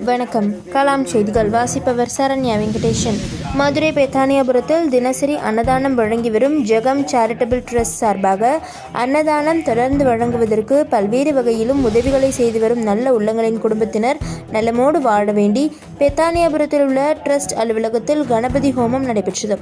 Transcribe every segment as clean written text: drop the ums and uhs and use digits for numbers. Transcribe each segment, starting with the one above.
வணக்கம். கலாம் செய்திகள் வாசிப்பவர் சரண்யா வெங்கடேசன். மதுரை பெத்தானியாபுரத்தில் தினசரி அன்னதானம் வழங்கி வரும் ஜெகம் சேரிட்டபிள் ட்ரஸ்ட் சார்பாக அன்னதானம் தொடர்ந்து வழங்குவதற்கு பல்வேறு வகையிலும் உதவிகளை செய்து வரும் நல்ல உள்ளங்களின் குடும்பத்தினர் நலமோடு வாழ வேண்டி பெத்தானியாபுரத்தில் உள்ள ட்ரஸ்ட் அலுவலகத்தில் கணபதி ஹோமம் நடைபெற்றது.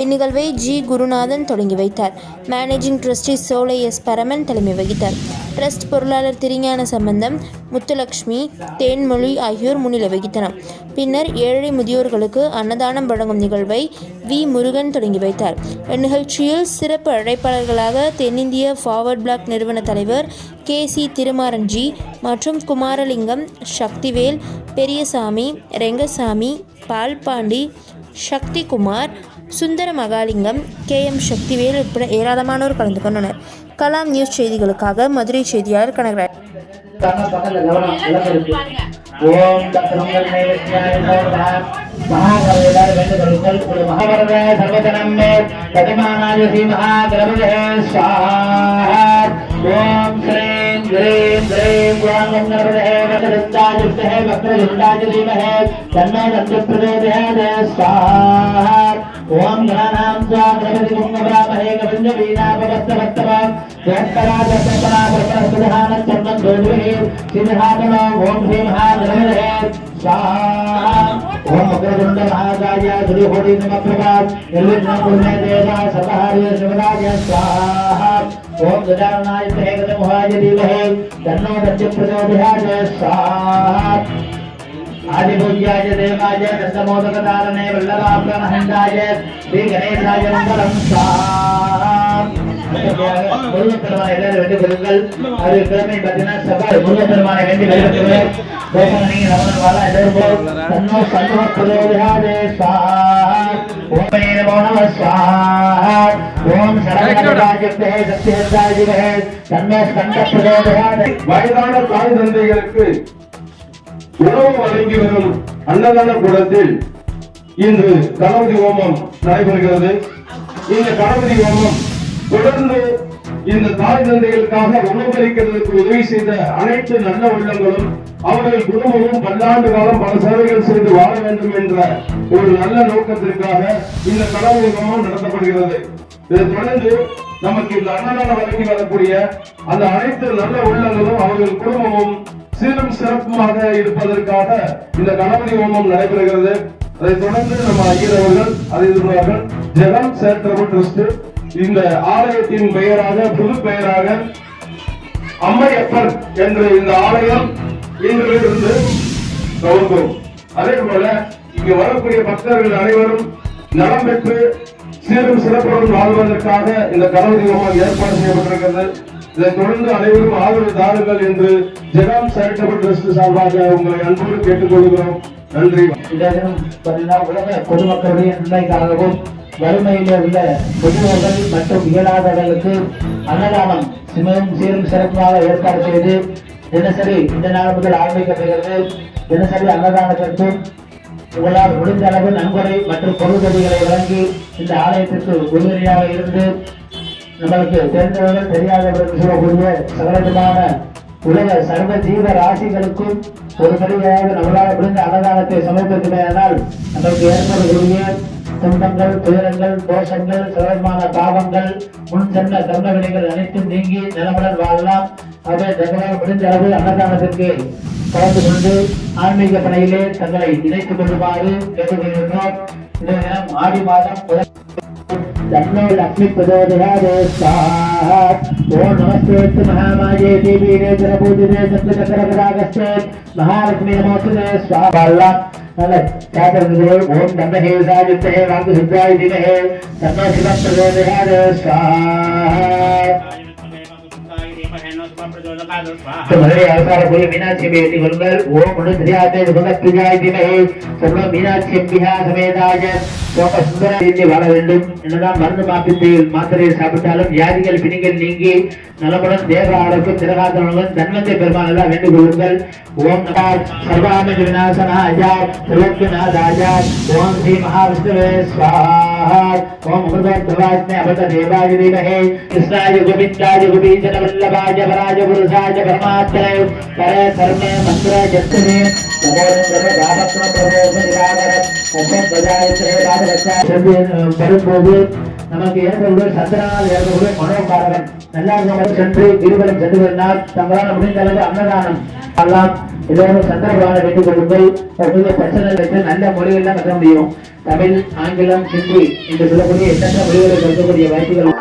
இந்நிகழ்வை ஜி குருநாதன் தொடங்கி வைத்தார். மேனேஜிங் ட்ரஸ்டி சோலை எஸ் பரமன் தலைமை வகித்தார். ட்ரஸ்ட் பொருளாளர் திருஞான சம்பந்தம், முத்துலட்சுமி, தேன்மொழி ஆகியோர் முன்னிலை வகித்தனர். பின்னர் ஏழை முதியோர்களுக்கு அன்னதானம் வழங்கும் நிகழ்வை வி முருகன் தொடங்கி வைத்தார். இந்நிகழ்ச்சியில் சிறப்பு அழைப்பாளர்களாக தென்னிந்திய ஃபார்வர்ட் பிளாக் நிறுவன தலைவர் கே.சி. திருமாரன்ஜி மற்றும் குமாரலிங்கம், சக்திவேல், பெரியசாமி, ரெங்கசாமி, பால்பாண்டி, சக்திகுமார், சுந்தர மகாலிங்கம், கே.எம். சக்திவேல் உட்பட ஏராளமானோர் கலந்து கொண்டனர். கலாம் நியூஸ் செய்திகளுக்காக மதுரை செய்தியாளர் கனகராஜ். ओम गणानां च गणपति कुंभरामहे कविंजवीनापवत्तवत्तवं जयत्तराजत्तरापरपरसुधानं चन्दन दोद्विहे सिंहासनो ओम श्री महागणपतये स्वाहा ओम अग्रदुण्ड महाकाय श्रीहोरि नमः निर्विघ्नं देवा सर्वहार्य शिवराय स्वाहा ओम गजाननाय गजमुहाय धीमहि तन्नो दन्त्यः प्रचोदयात् स्वाहा आदिपूज्याय देवाय दशमोदकदारणे वल्लभाप्रणहंताय श्री गणेशाय मंगलम स्वाहा முருகப்பெருமானை எல்லாரும் வேண்டி கொள்ளுங்கள். அது கிழமை பார்த்தீங்கன்னா சபை முருகப்பெருமானை வேண்டி கொள்ளுங்கள். கோபமணி ரமணன் வாழ எல்லாரும் தன்னோ சன்னோ பிரதோதயாதே स्वाहा ஓமே நமோ நமः स्वाहा ஓம் சரவணராஜ்யத்தே சத்யேந்திராஜிவே தன்னோ ஸ்கந்த பிரதோதயாதே. வயதான தாய் தந்தைகளுக்கு உணவு வழங்கி வரும் அன்னதான கூடத்தில் இன்று கணபதி ஹோமம் நடைபெறுகிறது. இந்த கணபதி ஹோமம் தொடர்ந்து இந்த தாய் தந்தைகளுக்காக உணவளிக்கிறதுக்கு உதவி செய்த அனைத்து நல்ல உள்ளங்களும் அவர்கள் குடும்பமும் பல்லாண்டு காலம் பல சேவைகள் செய்து வாழ வேண்டும் என்ற ஒரு நல்ல நோக்கத்திற்காக இந்த கணபதி ஹோமம் நடத்தப்படுகிறது. இதை தொடர்ந்து நமக்கு இந்த அன்னதானம் வழங்கி வரக்கூடிய அந்த அனைத்து நல்ல உள்ளங்களும் அவர்கள் குடும்பமும் சீரும் சிறப்புமாக இருப்பதற்காக இந்த கணபதி ஹோமம் நடைபெறுகிறது. அதை தொடர்ந்து நம்ம ஐயர் அவர்கள் அதை சொல்வார்கள். ஜெகம் சேரிட்டபிள் ட்ரஸ்ட் இந்த ஆலயத்தின் பெயராக புது பெயராக அம்மையப்பர் என்ற இந்த ஆலயம் இன்றிலிருந்து துவங்கும். அதே போல இங்கு வரக்கூடிய பக்தர்கள் அனைவரும் நலம் பெற்று சீரும் சிறப்புடன் வாழ்வதற்காக இந்த கணபதி ஹோமம் ஏற்பாடு செய்யப்பட்டிருக்கிறது. இதை தொடர்ந்து அனைவரும் ஆதரவு தாருங்கள் என்று ஜெகம் சேரிட்டபிள் ட்ரஸ்ட் சார்பாக உங்களை அன்போடு கேட்டுக்கொள்கிறோம். நன்றி. உலக பொதுமக்களுடைய நன்மைக்காகவும் வறுமையிலே உள்ள முதியோர்கள் மற்றும் இயலாதவர்களுக்கு அன்னதானம் சீரும் சிறப்பாக ஏற்பாடு செய்து தினசரி இந்த நாள் முதல் ஆரம்பிக்கப்படுகிறது. தினசரி அன்னதானத்திற்கும் உங்களால் முடிந்த அளவு நன்கொடை மற்றும் பொருளுதவிகளை வழங்கி இந்த ஆலயத்திற்கு உறுதுணையாக இருந்து நம்மளுக்கு தெரிந்தவர்கள் தெரியாதவர்கள் சொல்லக்கூடிய சகலவிதமான உலக சர்வ ஜீவ ராசிகளுக்கும் ஒரு படியாக நம்மளால் முடிந்த அன்னதானத்தை சமர்ப்பிக்கிறதால் நம்மளுக்கு ஏற்படக்கூடிய துன்பங்கள், துயரங்கள், தோஷங்கள், சகலமான பாவங்கள், முன் சென்ற கர்ம வினைகள் அனைத்தும் நீங்கி நலமுடன் வாழலாம். அதை தங்களால் முடிந்த அளவு அன்னதானத்திற்கு கலந்து கொண்டு ஆன்மீக பணியிலே தங்களை இணைத்துக் கொள்ளுமாறு கேட்டுக்கொள்கின்றோம். இந்த தினம் ஆடி மாதம் तन्नो लक्ष्मी प्रचोदयात् स्वाहा ओम नमस्ते महामाये देवी नेत्रपूजिते सप्तचक्रपदागस्ते महालक्ष्मी नमोस्तुते स्वाहा नल चातुर्विदे ओम ब्रह्महेशायुक्ते वाक्सिद्धाय धीमहि तन्नो शिव प्रचोदयात् स्वाहा तुम्हारे अवतार कोई मीनाक्षी बेटी बनकर ओम मनुष्याते भगत पूजाय धीमहि सर्व मीनाक्षी बिहा समेताय लोक सुंदर दीदी வாழ வேண்டும். என்னதான் மருந்து மாத்திரையை சாப்பிட்டாலும் வியாதிகள் பிணிகள் நீங்கி நலமுடன் தேவ ஆரோக்கியம் திரகாதவனுடன் தன்வந்தை பெருமாள் எல்லாம் வேண்டிக் கொள்ளுங்கள். ஓம் நம சர்வாமித விநாசனாய சர்வஜ்ஞநாதாய ஓம் ஸ்ரீ மகாவிஷ்ணுவே ஸ்வாஹா ஓம் அமிர்தோத்பவாஸ்மே அமிர்த தேவாய தீமஹி கிருஷ்ணாய கோவிந்தாய கோவிந்தவல்லபாய வராஜ புருஷாய பரமாத்மனே பரே கர்மே மந்திர ஜஸ்மே வரும்போது நமக்கு ஏற்படுவது சந்திரனால் ஏற்படுவது மனோகாரகன் நல்லா சென்று இருவரும் சென்று வருந்தால் தங்களால் முடிந்த அளவு அன்னதானம் எல்லாம் எல்லோரும் சந்திரபகவானை வேண்டிக் கொள்ளுங்கள். பிரச்சனை நல்ல மொழிகள் தான் கற்க முடியும். தமிழ், ஆங்கிலம், ஹிந்தி என்று சொல்லக்கூடிய எத்தனை மொழிகளை கற்கக்கூடிய வாய்ப்புகள்